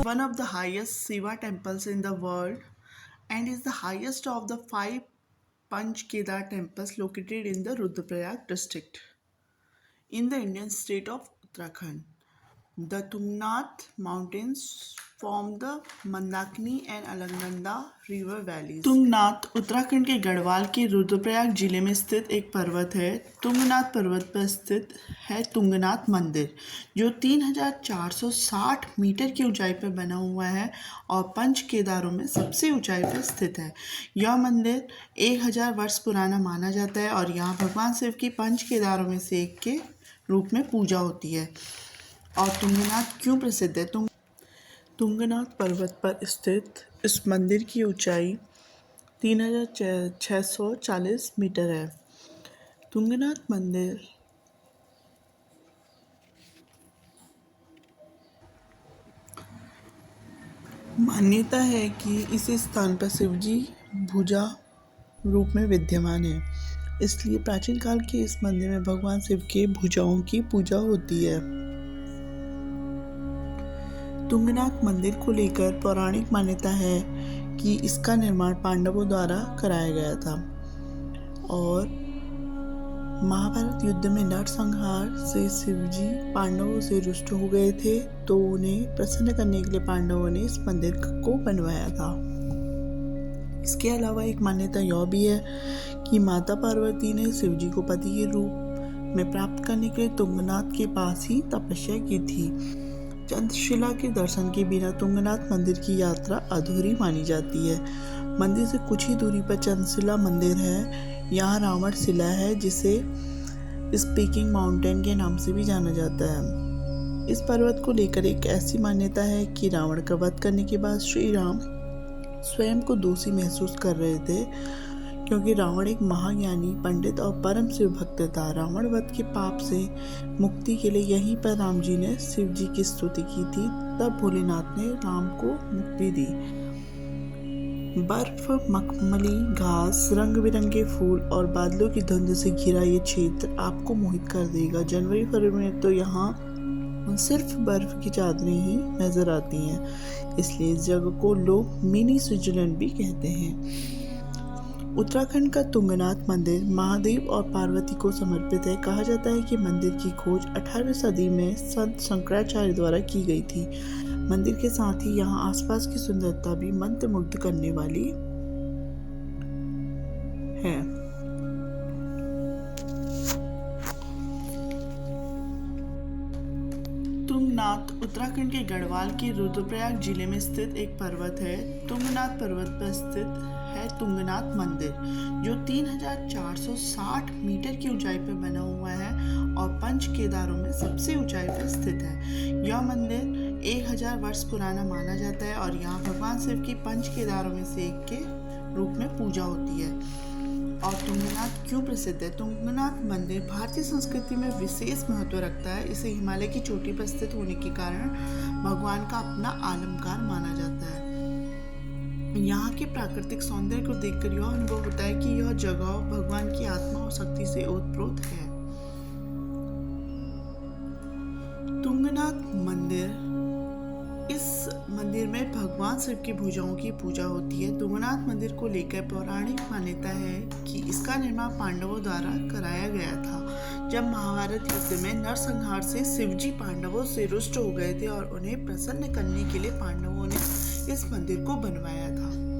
one of the highest Shiva temples in the world and is the highest of the five Panch Kedar temples located in the Rudraprayag district in the Indian state of Uttarakhand. The Tungnath mountains form the Mandakini and Alaknanda river valleys. Tungnath Uttarakhand के गढ़वाल के रुद्रप्रयाग जिले में स्थित एक पर्वत है। तुंगनाथ पर्वत पर स्थित है तुंगनाथ मंदिर, जो 3460 मीटर की ऊंचाई पर बना हुआ है और पंच केदारों में सबसे ऊंचाई पर स्थित है। यह मंदिर 1000 वर्ष पुराना माना जाता है और यहाँ भगवान शिव की पंच केदारों में से एक के रूप में पूजा होती है। और तुंगनाथ क्यों प्रसिद्ध है? तुंगनाथ पर्वत पर स्थित इस मंदिर की ऊंचाई 3640 मीटर है। तुंगनाथ मंदिर मान्यता है कि इस स्थान पर शिवजी भुजा रूप में विद्यमान है, इसलिए प्राचीन काल के इस मंदिर में भगवान शिव के भुजाओं की पूजा होती है। तुंगनाथ मंदिर को लेकर पौराणिक मान्यता है कि इसका निर्माण पांडवों द्वारा कराया गया था और महाभारत युद्ध में नरसंहार से शिवजी पांडवों से रुष्ट हो गए थे, तो उन्हें प्रसन्न करने के लिए पांडवों ने इस मंदिर को बनवाया था। इसके अलावा एक मान्यता यह भी है कि माता पार्वती ने शिवजी को पति के रूप में प्राप्त करने के लिए तुंगनाथ के पास ही तपस्या की थी। चंद्रशिला के दर्शन के बिना तुंगनाथ मंदिर की यात्रा अधूरी मानी जाती है। मंदिर से कुछ ही दूरी पर चंद्रशिला मंदिर है। यहाँ रावण शिला है, जिसे स्पीकिंग माउंटेन के नाम से भी जाना जाता है। इस पर्वत को लेकर एक ऐसी मान्यता है कि रावण का वध करने के बाद श्री राम स्वयं को दोषी महसूस कर रहे थे, क्योंकि रावण एक महाज्ञानी पंडित और परम शिव भक्त था। रावण वध के पाप से मुक्ति के लिए यहीं पर राम जी ने शिव जी की स्तुति की थी। तब भोलेनाथ ने राम को मुक्ति दी। बर्फ, मखमली घास, रंग बिरंगे फूल और बादलों की धुंध से घिरा ये क्षेत्र आपको मोहित कर देगा। जनवरी फरवरी में तो यहाँ सिर्फ बर्फ की चादरें ही नजर आती हैं, इसलिए इस जगह को लोग मिनी स्विट्जरलैंड भी कहते हैं। उत्तराखंड का तुंगनाथ मंदिर महादेव और पार्वती को समर्पित है। कहा जाता है कि मंदिर की खोज 18वीं सदी में संत शंकराचार्य द्वारा की गई थी। मंदिर के साथ ही यहाँ आसपास की सुंदरता भी मंत्रमुग्ध करने वाली है। तुंगनाथ उत्तराखंड के गढ़वाल के रुद्रप्रयाग जिले में स्थित एक पर्वत है। तुंगनाथ पर्वत पर स्थित है तुंगनाथ मंदिर, जो 3460 मीटर की ऊंचाई पर बना हुआ है और पंच केदारों में सबसे ऊंचाई पर स्थित है। यह मंदिर 1000 वर्ष पुराना माना जाता है और यहाँ भगवान शिव की पंच केदारों में से एक के रूप में पूजा होती है। और तुंगनाथ क्यों प्रसिद्ध है? तुंगनाथ मंदिर भारतीय संस्कृति में विशेष महत्व रखता है। इसे हिमालय की चोटी पर स्थित होने के कारण भगवान का अपना आलमकार माना जाता है। यहाँ के प्राकृतिक सौंदर्य को देखकर यह अनुभव होता है कि यह जगह भगवान की आत्मा और शक्ति से ओतप्रोत है। तुंगनाथ मंदिर, इस मंदिर में भगवान शिव की भुजाओं की पूजा होती है। तुंगनाथ मंदिर को लेकर पौराणिक मान्यता है कि इसका निर्माण पांडवों द्वारा कराया गया था। जब महाभारत युद्ध में नरसंहार से शिवजी पांडवों से रुष्ट हो गए थे और उन्हें प्रसन्न करने के लिए पांडवों ने इस मंदिर को बनवाया था।